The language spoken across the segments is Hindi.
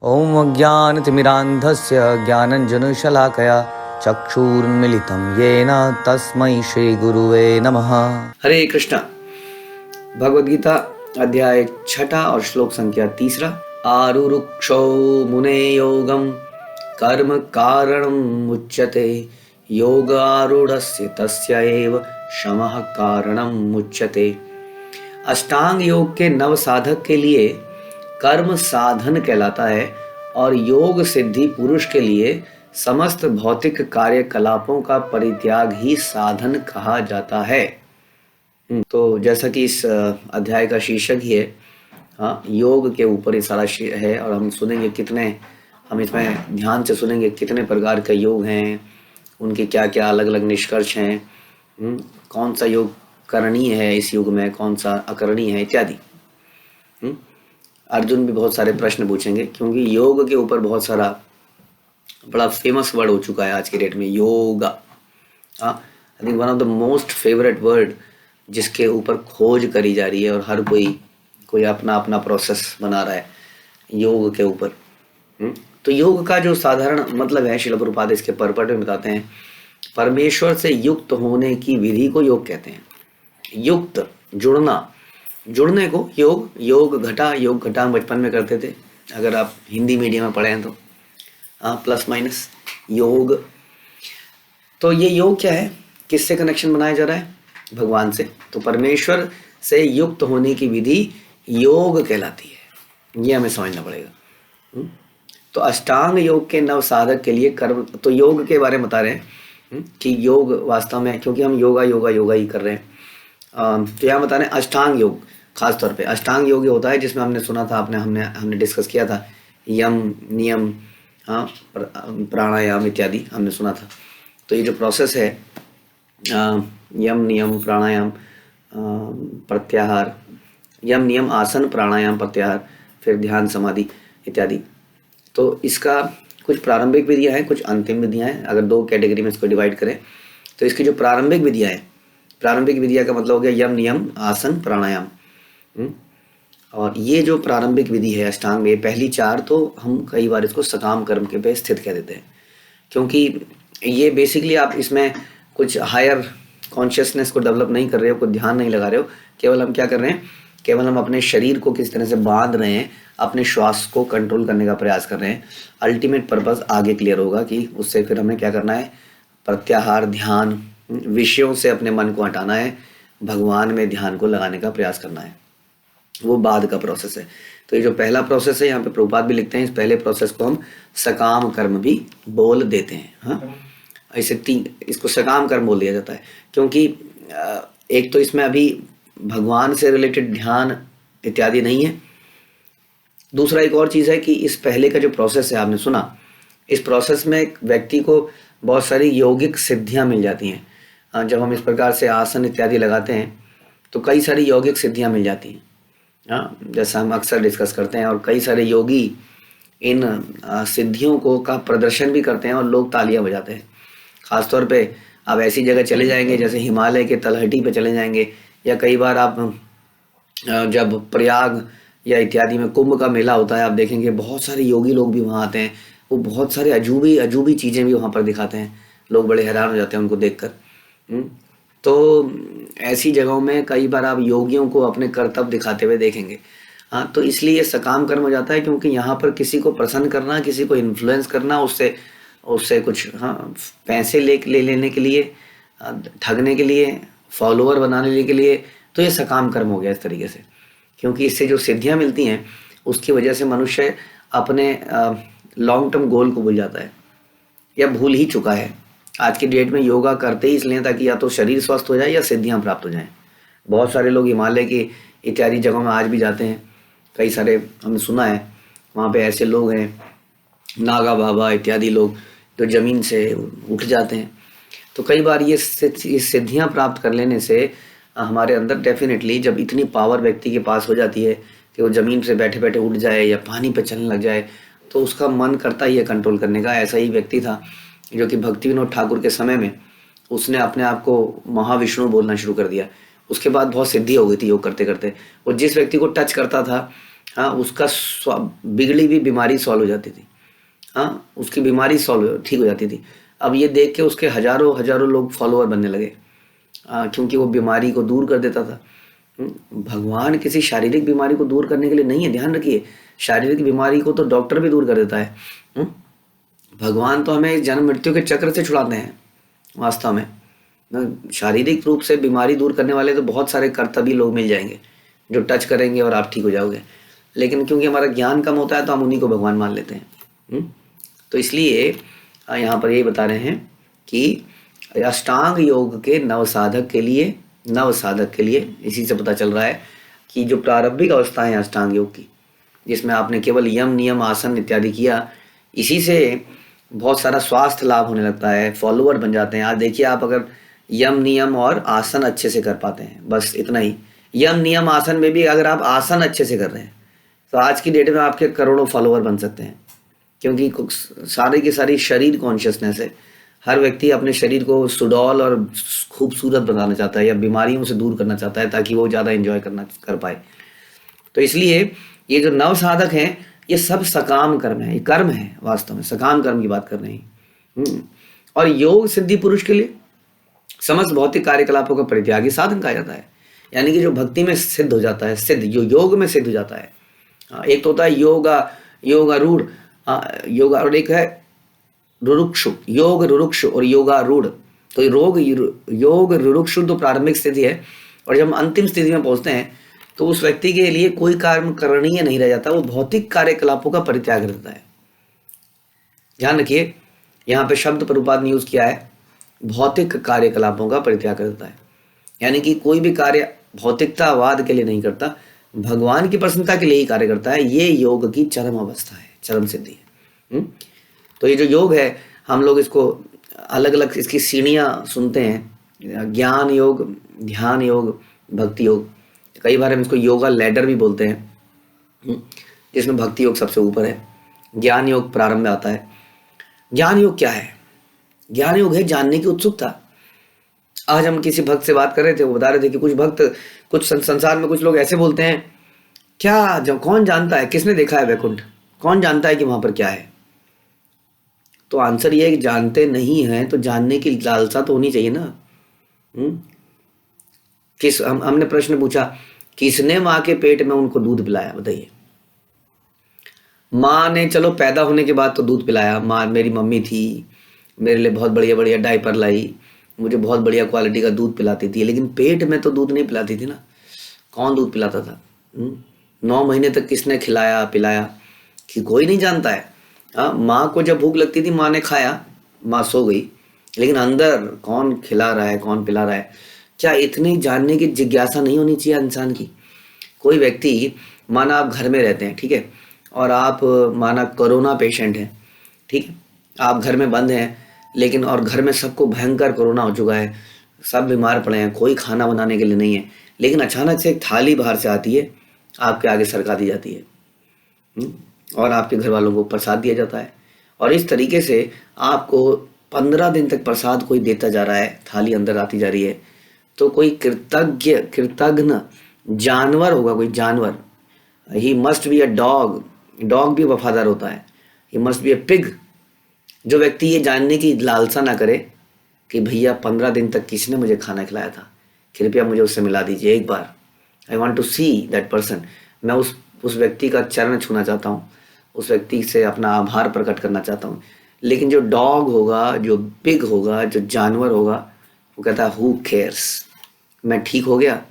ॐ अज्ञानतिमिरान्धस्य ज्ञानञ्जनशलाकया चक्षुरुन्मिलितं येन तस्मै श्रीगुरुवे नमः। हरे कृष्णा। भगवद गीता अध्याय 6 और श्लोक संख्या 3। आरुरुक्षो मुने योगं कर्म कारणं मुच्यते योग आरूढ़स्य तस्य एव शमः कारणं मुच्यते। अष्टांग योग के नव साधक के लिए कर्म साधन कहलाता है और योग सिद्धि पुरुष के लिए समस्त भौतिक कार्यकलापों का परित्याग ही साधन कहा जाता है। तो जैसा कि इस अध्याय का शीर्षक ही है, हाँ, योग के ऊपर ही सारा है और हम सुनेंगे हम इसमें ध्यान से सुनेंगे कितने प्रकार के योग हैं, उनके क्या क्या अलग अलग निष्कर्ष हैं, कौन सा योग करणीय है इस युग में, कौन सा अकरणीय है इत्यादि। अर्जुन भी बहुत सारे प्रश्न पूछेंगे क्योंकि योग के ऊपर बहुत सारा बड़ा फेमस वर्ड हो चुका है आज के डेट में, yoga. I think one of the most favourite word जिसके ऊपर खोज करी जा रही है और हर कोई अपना अपना प्रोसेस बना रहा है योग के ऊपर। तो योग का जो साधारण मतलब है, श्रील प्रभुपाद इसके परपट में बताते हैं, परमेश्वर से युक्त होने की विधि को योग कहते हैं। युक्त, जुड़ने को योग घटा बचपन में करते थे, अगर आप हिंदी मीडियम में पढ़े हैं तो प्लस माइनस योग। तो ये योग क्या है, किससे कनेक्शन बनाया जा रहा है? भगवान से। तो परमेश्वर से युक्त होने की विधि योग कहलाती है, ये हमें समझना पड़ेगा। तो अष्टांग योग के नव साधक के लिए कर्म, तो योग के बारे में बता रहे हैं कि योग वास्तव में, क्योंकि हम योगा ही कर रहे हैं, तो यहाँ बता रहे हैं अष्टांग योग। खास तौर पे अष्टांग योग होता है जिसमें हमने सुना था, हमने डिस्कस किया था, यम नियम, प्राणायाम इत्यादि हमने सुना था। तो ये जो प्रोसेस है, यम नियम प्राणायाम प्रत्याहार, यम नियम आसन प्राणायाम प्रत्याहार, फिर ध्यान समाधि इत्यादि। तो इसका कुछ प्रारंभिक विधियाँ हैं, कुछ अंतिम विधियाँ हैं। अगर 2 कैटेगरी में इसको डिवाइड करें तो इसकी जो प्रारंभिक विधियाँ हैं, प्रारंभिक विधियाँ का मतलब हो गया यम नियम आसन प्राणायाम। और ये जो प्रारंभिक विधि है अष्टांग में, पहली 4 तो हम कई बार इसको सकाम कर्म के पे स्थित कह देते हैं, क्योंकि ये बेसिकली आप इसमें कुछ हायर कॉन्शियसनेस को डेवलप नहीं कर रहे हो, कुछ ध्यान नहीं लगा रहे हो, केवल हम क्या कर रहे हैं, केवल हम अपने शरीर को किस तरह से बांध रहे हैं, अपने श्वास को कंट्रोल करने का प्रयास कर रहे हैं। अल्टीमेट पर्पस आगे क्लियर होगा कि उससे फिर हमें क्या करना है, प्रत्याहार, ध्यान, विषयों से अपने मन को हटाना है, भगवान में ध्यान को लगाने का प्रयास करना है, वो बाद का प्रोसेस है। तो ये जो पहला प्रोसेस है, यहाँ पे प्रभुपाद भी लिखते हैं, इस पहले प्रोसेस को हम सकाम कर्म भी बोल देते हैं। हाँ, ऐसे इसको सकाम कर्म बोल दिया जाता है, क्योंकि एक तो इसमें अभी भगवान से रिलेटेड ध्यान इत्यादि नहीं है। दूसरा एक और चीज़ है कि इस पहले का जो प्रोसेस है, आपने सुना, इस प्रोसेस में एक व्यक्ति को बहुत सारी यौगिक सिद्धियाँ मिल जाती हैं। जब हम इस प्रकार से आसन इत्यादि लगाते हैं तो कई सारी यौगिक सिद्धियाँ मिल जाती हैं, जैसा हम अक्सर डिस्कस करते हैं, और कई सारे योगी इन सिद्धियों को का प्रदर्शन भी करते हैं और लोग तालियां बजाते हैं। ख़ासतौर पे आप ऐसी जगह चले जाएंगे जैसे हिमालय के तलहटी पे चले जाएंगे, या कई बार आप जब प्रयाग या इत्यादि में कुंभ का मेला होता है, आप देखेंगे बहुत सारे योगी लोग भी वहाँ आते हैं, वो बहुत सारे अजूबी चीज़ें भी वहाँ पर दिखाते हैं, लोग बड़े हैरान हो जाते हैं उनको देखकर। तो ऐसी जगहों में कई बार आप योगियों को अपने कर्तव्य दिखाते हुए देखेंगे। हाँ, तो इसलिए सकाम कर्म हो जाता है, क्योंकि यहाँ पर किसी को प्रसन्न करना, किसी को इन्फ्लुएंस करना, उससे कुछ पैसे ले लेने के लिए, ठगने के लिए, फॉलोअर बनाने के लिए, तो ये सकाम कर्म हो गया इस तरीके से। क्योंकि इससे जो सिद्धियाँ मिलती हैं उसकी वजह से मनुष्य अपने लॉन्ग टर्म गोल को भूल जाता है या भूल ही चुका है। आज की डेट में योगा करते ही इसलिए ताकि या तो शरीर स्वस्थ हो जाए या सिद्धियां प्राप्त हो जाएं। बहुत सारे लोग हिमालय की इत्यादि जगहों में आज भी जाते हैं, कई सारे हमने सुना है, वहाँ पे ऐसे लोग हैं, नागा बाबा इत्यादि लोग, जो ज़मीन से उठ जाते हैं। तो कई बार ये सिद्धियां प्राप्त कर लेने से हमारे अंदर डेफिनेटली, जब इतनी पावर व्यक्ति के पास हो जाती है कि वो ज़मीन से बैठे बैठे उठ जाए या पानी पर चलने लग जाए, तो उसका मन करता ही है कंट्रोल करने का। ऐसा ही व्यक्ति था जो कि भक्ति विनोद ठाकुर के समय में उसने अपने आप को महाविष्णु बोलना शुरू कर दिया। उसके बाद बहुत सिद्धि हो गई थी योग करते करते। वो जिस व्यक्ति को टच करता था हाँ, उसका बिगड़ी हुई बीमारी सॉल्व हो जाती थी। हाँ, उसकी बीमारी सॉल्व ठीक हो जाती थी। अब ये देख के उसके हजारों हजारों लोग फॉलोअर बनने लगे, क्योंकि वो बीमारी को दूर कर देता था। भगवान किसी शारीरिक बीमारी को दूर करने के लिए नहीं है, ध्यान रखिए। शारीरिक बीमारी को तो डॉक्टर भी दूर कर देता है। भगवान तो हमें जन्म मृत्यु के चक्र से छुड़ाते हैं वास्तव में। शारीरिक रूप से बीमारी दूर करने वाले तो बहुत सारे कर्तव्य लोग मिल जाएंगे जो टच करेंगे और आप ठीक हो जाओगे, लेकिन क्योंकि हमारा ज्ञान कम होता है तो हम उन्हीं को भगवान मान लेते हैं। तो इसलिए यहाँ पर यही बता रहे हैं कि अष्टांग योग के नवसाधक के लिए इसी से पता चल रहा है कि जो प्रारंभिक अवस्था है अष्टांग योग की, जिसमें आपने केवल यम नियम आसन इत्यादि किया, इसी से बहुत सारा स्वास्थ्य लाभ होने लगता है, फॉलोअर बन जाते हैं। आज देखिए, आप अगर यम नियम और आसन अच्छे से कर पाते हैं, बस इतना ही, यम नियम आसन में भी अगर आप आसन अच्छे से कर रहे हैं तो आज की डेट में आपके करोड़ों फॉलोअर बन सकते हैं, क्योंकि सारी की सारी शरीर कॉन्शियसनेस है। हर व्यक्ति अपने शरीर को सुडौल और खूबसूरत बनाना चाहता है या बीमारियों से दूर करना चाहता है ताकि वो ज़्यादा एंजॉय कर पाए। तो इसलिए ये जो नव साधक हैं, ये सब सकाम कर्म है, ये कर्म है, वास्तव में सकाम कर्म की बात कर रहे हैं। और योग सिद्धि पुरुष के लिए समस्त भौतिक कार्यकलापों का परित्यागी साधन कहा जाता है, यानी कि जो भक्ति में सिद्ध हो जाता है, सिद्ध जो योग में सिद्ध हो जाता है। एक तो होता है योगारूढ़, योगा, और एक है रुरुक्षु, योग रुरुक्षु और योगारूढ़। तो योग रुरुक्षु तो प्रारंभिक स्थिति है, और जब हम अंतिम स्थिति में पहुंचते हैं तो उस व्यक्ति के लिए कोई कर्म करणीय नहीं रह जाता, वो भौतिक कार्यकलापों का परित्याग रहता है। ध्यान रखिए, यहाँ पे शब्द प्रभुपाद ने यूज किया है, भौतिक कार्यकलापों का परित्याग करता है, यानी कि कोई भी कार्य भौतिकतावाद के लिए नहीं करता, भगवान की प्रसन्नता के लिए ही कार्य करता है। ये योग की चरम अवस्था है, चरम सिद्धि है। तो ये जो योग है, हम लोग इसको अलग अलग इसकी सीढ़ियाँ सुनते हैं, ज्ञान योग, ध्यान योग, भक्ति योग। कई बार हम इसको योगा लैडर भी बोलते हैं, जिसमें भक्ति योग सबसे ऊपर है, ज्ञान योग प्रारंभ में आता है। ज्ञान योग क्या है? ज्ञान योग है जानने की उत्सुकता। आज हम किसी भक्त से बात कर रहे थे, वो बता रहे थे कि कुछ भक्त, कुछ संसार में कुछ लोग ऐसे बोलते हैं, क्या जब कौन जानता है, किसने देखा है वैकुंठ, कौन जानता है कि वहां पर क्या है? तो आंसर ये है कि जानते नहीं हैं तो जानने की लालसा तो होनी चाहिए ना। हमने प्रश्न पूछा, किसने माँ के पेट में उनको दूध पिलाया, बताइए। माँ ने चलो पैदा होने के बाद तो दूध पिलाया, माँ मेरी मम्मी थी, मेरे लिए बहुत बढ़िया बढ़िया डायपर लाई, मुझे बहुत बढ़िया क्वालिटी का दूध पिलाती थी, लेकिन पेट में तो दूध नहीं पिलाती थी ना। कौन दूध पिलाता था? 9 महीने तक किसने खिलाया पिलाया कि कोई नहीं जानता है। माँ को जब भूख लगती थी, माँ ने खाया, माँ सो गई, लेकिन अंदर कौन खिला रहा है, कौन पिला रहा है, क्या इतनी जानने की जिज्ञासा नहीं होनी चाहिए इंसान की? कोई व्यक्ति, माना आप घर में रहते हैं, ठीक है, और आप माना कोरोना पेशेंट हैं, ठीक है, आप घर में बंद हैं, लेकिन और घर में सबको भयंकर कोरोना हो चुका है, सब बीमार पड़े हैं, कोई खाना बनाने के लिए नहीं है, लेकिन अचानक से एक थाली बाहर से आती है, आपके आगे सरका दी जाती है, और आपके घर वालों को प्रसाद दिया जाता है, और इस तरीके से आपको 15 दिन तक प्रसाद कोई देता जा रहा है, थाली अंदर आती जा रही है। तो कोई कृतज्ञ जानवर होगा, कोई जानवर, he must be a dog, dog भी वफादार होता है, he must be a pig. जो व्यक्ति ये जानने की लालसा ना करे कि भैया 15 दिन तक किसने मुझे खाना खिलाया था, कृपया मुझे उससे मिला दीजिए एक बार, I want to see that person, मैं उस व्यक्ति का चरण छूना चाहता हूँ, उस व्यक्ति से अपना आभार प्रकट करना चाहता हूँ। लेकिन जो डॉग होगा, जो पिग होगा, जो जानवर होगा, वो कहता है हु केयर्स, मैं ठीक हो गया,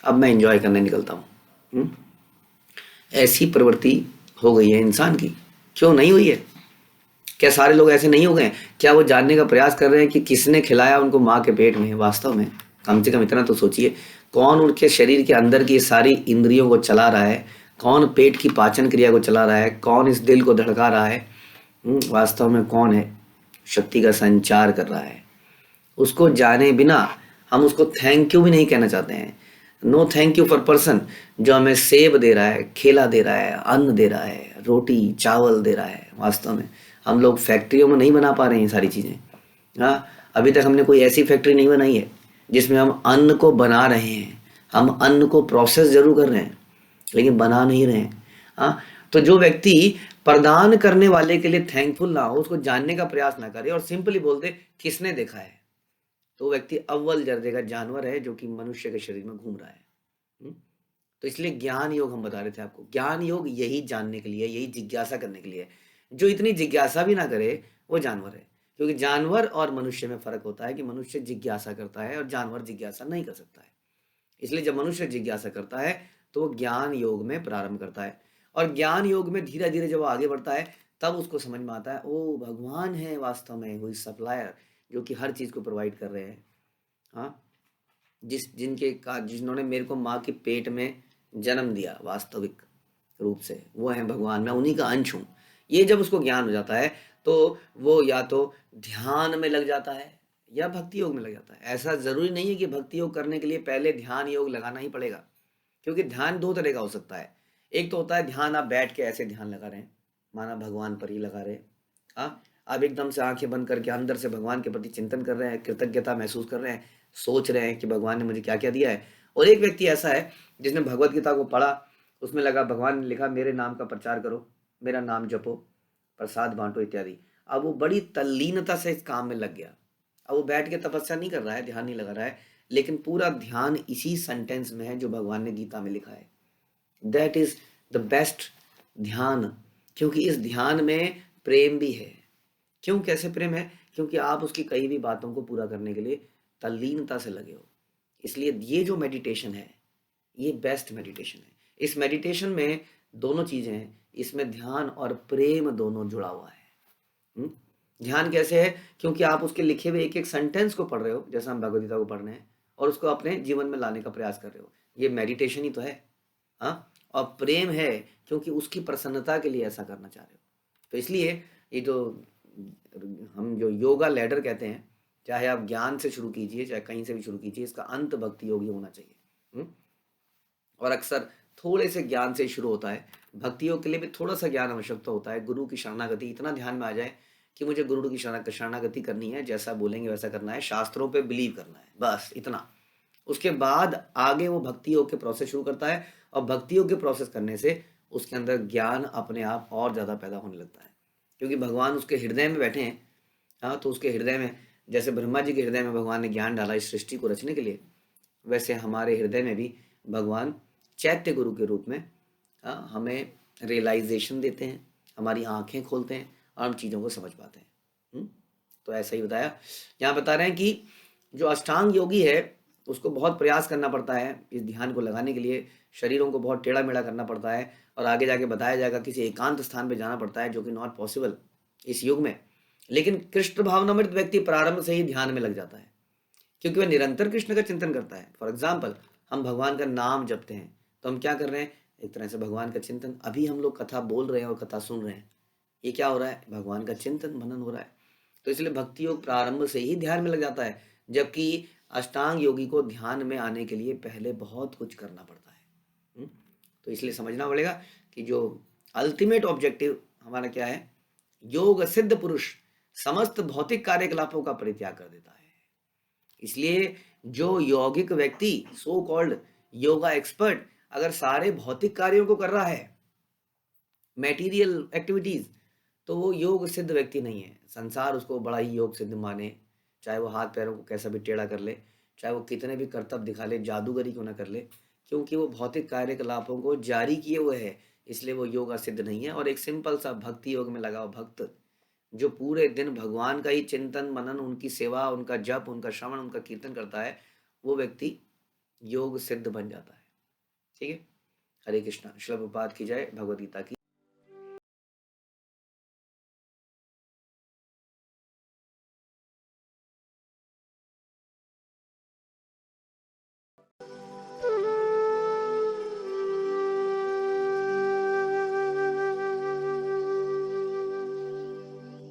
अब मैं एंजॉय करने निकलता हूँ। ऐसी प्रवृत्ति हो गई है इंसान की, क्यों नहीं हुई है? क्या सारे लोग ऐसे नहीं हो गए? क्या वो जानने का प्रयास कर रहे हैं कि किसने खिलाया उनको माँ के पेट में? वास्तव में कम से कम इतना तो सोचिए, कौन उनके शरीर के अंदर की सारी इंद्रियों को चला रहा है, कौन पेट की पाचन क्रिया को चला रहा है, कौन इस दिल को धड़का रहा है, वास्तव में कौन है शक्ति का संचार कर रहा है? उसको जाने बिना हम उसको थैंक यू भी नहीं कहना चाहते हैं। No thank you for person जो हमें सेब दे रहा है, केला दे रहा है, अन्न दे रहा है, रोटी चावल दे रहा है। वास्तव में हम लोग फैक्ट्रियों में नहीं बना पा रहे हैं सारी चीज़ें। अभी तक हमने कोई ऐसी फैक्ट्री नहीं बनाई है जिसमें हम अन्न को बना रहे हैं। हम अन्न को प्रोसेस जरूर कर रहे हैं लेकिन बना नहीं रहे हैं। हाँ, तो जो व्यक्ति प्रदान करने वाले के लिए थैंकफुल ना हो, उसको जानने का प्रयास ना करे और सिंपली बोल दे किसने देखा है, तो वो व्यक्ति अव्वल दर्जे का जानवर है जो कि मनुष्य के शरीर में घूम रहा है। हुँ? तो इसलिए ज्ञान योग हम बता रहे थे आपको। ज्ञान योग यही जानने के लिए, यही जिज्ञासा करने के लिए है। जो इतनी जिज्ञासा भी ना करे, वो जानवर है। क्योंकि जानवर और मनुष्य में फ़र्क होता है कि मनुष्य जिज्ञासा करता है और जानवर जिज्ञासा नहीं कर सकता है। इसलिए जब मनुष्य जिज्ञासा करता है, तो वो ज्ञान योग में प्रारंभ करता है और ज्ञान योग में धीरे-धीरे जब वो आगे बढ़ता है, तब उसको समझ में आता है, ओह! भगवान है वास्तव में, हू इज़ सप्लायर, जो कि हर चीज़ को प्रोवाइड कर रहे हैं। हाँ? जिन्होंने मेरे को माँ के पेट में जन्म दिया वास्तविक रूप से, वो हैं भगवान, मैं उन्हीं का अंश हूँ। ये जब उसको ज्ञान हो जाता है, तो वो या तो ध्यान में लग जाता है या भक्ति योग में लग जाता है। ऐसा ज़रूरी नहीं है कि भक्ति योग करने के लिए पहले ध्यान योग लगाना ही पड़ेगा, क्योंकि ध्यान 2 तरह का हो सकता है। एक तो होता है ध्यान आप बैठ के ऐसे ध्यान लगा रहे हैं, माना भगवान पर ही लगा रहे हैं। हाँ, आप एकदम से आँखें बंद करके अंदर से भगवान के प्रति चिंतन कर रहे हैं, कृतज्ञता महसूस कर रहे हैं, सोच रहे हैं कि भगवान ने मुझे क्या-क्या दिया है। और एक व्यक्ति ऐसा है जिसने भगवत गीता को पढ़ा, उसमें लगा भगवान ने लिखा मेरे नाम का प्रचार करो, मेरा नाम जपो, प्रसाद बाँटो इत्यादि। अब वो बड़ी तल्लीनता से इस काम में लग गया। अब वो बैठ के तपस्या नहीं कर रहा है, ध्यान नहीं लगा रहा है, लेकिन पूरा ध्यान इसी सेंटेंस में है जो भगवान ने गीता में लिखा है। दैट इज द बेस्ट ध्यान, क्योंकि इस ध्यान में प्रेम भी है। क्यों, कैसे प्रेम है? क्योंकि आप उसकी कई भी बातों को पूरा करने के लिए तल्लीनता से लगे हो। इसलिए ये जो मेडिटेशन है, ये बेस्ट मेडिटेशन है। इस मेडिटेशन में दोनों चीजें हैं, इसमें ध्यान और प्रेम दोनों जुड़ा हुआ है। हुँ? ध्यान कैसे है? क्योंकि आप उसके लिखे हुए एक-एक सेंटेंस को पढ़ रहे हो, जैसा हम भगवद गीता को पढ़ रहे हैं, और उसको अपने जीवन में लाने का प्रयास कर रहे हो। ये मेडिटेशन ही तो है। हाँ? और प्रेम है क्योंकि उसकी प्रसन्नता के लिए ऐसा करना चाह रहे हो। तो इसलिए ये जो हम जो योगा लैडर कहते हैं, चाहे आप ज्ञान से शुरू कीजिए, चाहे कहीं से भी शुरू कीजिए, इसका अंत भक्ति योग ही होना चाहिए। हुँ? और अक्सर थोड़े से ज्ञान से शुरू होता है। भक्ति योग के लिए भी थोड़ा-सा ज्ञान आवश्यकता होता है। गुरु की शरणागति इतना ध्यान में आ जाए कि मुझे गुरु की शरणागति करनी है, जैसा बोलेंगे वैसा करना है, शास्त्रों पे बिलीव करना है, बस इतना। उसके बाद आगे वो भक्ति योग के प्रोसेस शुरू करता है और भक्ति योग के प्रोसेस करने से उसके अंदर ज्ञान अपने आप और ज़्यादा पैदा होने लगता है। क्योंकि भगवान उसके हृदय में बैठे हैं। हाँ, तो उसके हृदय में, जैसे ब्रह्मा जी के हृदय में भगवान ने ज्ञान डाला इस सृष्टि को रचने के लिए, वैसे हमारे हृदय में भी भगवान चैत्य गुरु के रूप में हमें रियलाइजेशन देते हैं, हमारी आंखें खोलते हैं और हम चीज़ों को समझ पाते हैं। तो ऐसा ही बताया। यहाँ बता रहे हैं कि जो अष्टांग योगी है उसको बहुत प्रयास करना पड़ता है इस ध्यान को लगाने के लिए, शरीरों को बहुत टेढ़ा मेढ़ा करना पड़ता है और आगे जाके बताया जाएगा किसी एकांत स्थान पे जाना पड़ता है, जो कि नॉट पॉसिबल इस युग में। लेकिन कृष्ण भावनामृत व्यक्ति प्रारंभ से ही ध्यान में लग जाता है, क्योंकि वह निरंतर कृष्ण का चिंतन करता है। फॉर एग्जाम्पल, हम भगवान का नाम जपते हैं, तो हम क्या कर रहे हैं? एक तरह से भगवान का चिंतन। अभी हम लोग कथा बोल रहे हैं और कथा सुन रहे हैं, ये क्या हो रहा है? भगवान का चिंतन मनन हो रहा है। तो इसलिए भक्ति योग प्रारंभ से ही ध्यान में लग जाता है, जबकि अष्टांग योगी को ध्यान में आने के लिए पहले बहुत कुछ करना पड़ता है। तो इसलिए समझना पड़ेगा कि जो अल्टीमेट ऑब्जेक्टिव हमारा क्या है? योग सिद्ध पुरुष समस्त भौतिक कार्यकलापों का परित्याग कर देता है। इसलिए जो यौगिक व्यक्ति, सो कॉल्ड योगा एक्सपर्ट, अगर सारे भौतिक कार्यों को कर रहा है, मटेरियल एक्टिविटीज, तो वो योग सिद्ध व्यक्ति नहीं है। संसार उसको बड़ा ही योग सिद्ध माने, चाहे वो हाथ पैरों को कैसा भी टेढ़ा कर ले, चाहे वो कितने भी करतब दिखा ले, जादूगरी क्यों ना कर ले, क्योंकि वो भौतिक कार्यकलापों को जारी किए हुए है, इसलिए वो योगा सिद्ध नहीं है। और एक सिंपल सा भक्ति योग में लगा हुआ भक्त, जो पूरे दिन भगवान का ही चिंतन मनन, उनकी सेवा, उनका जप, उनका श्रवण, उनका कीर्तन करता है, वो व्यक्ति योग सिद्ध बन जाता है। ठीक है। हरे कृष्णा। श्रील प्रभुपाद की जय। भगवद गीता की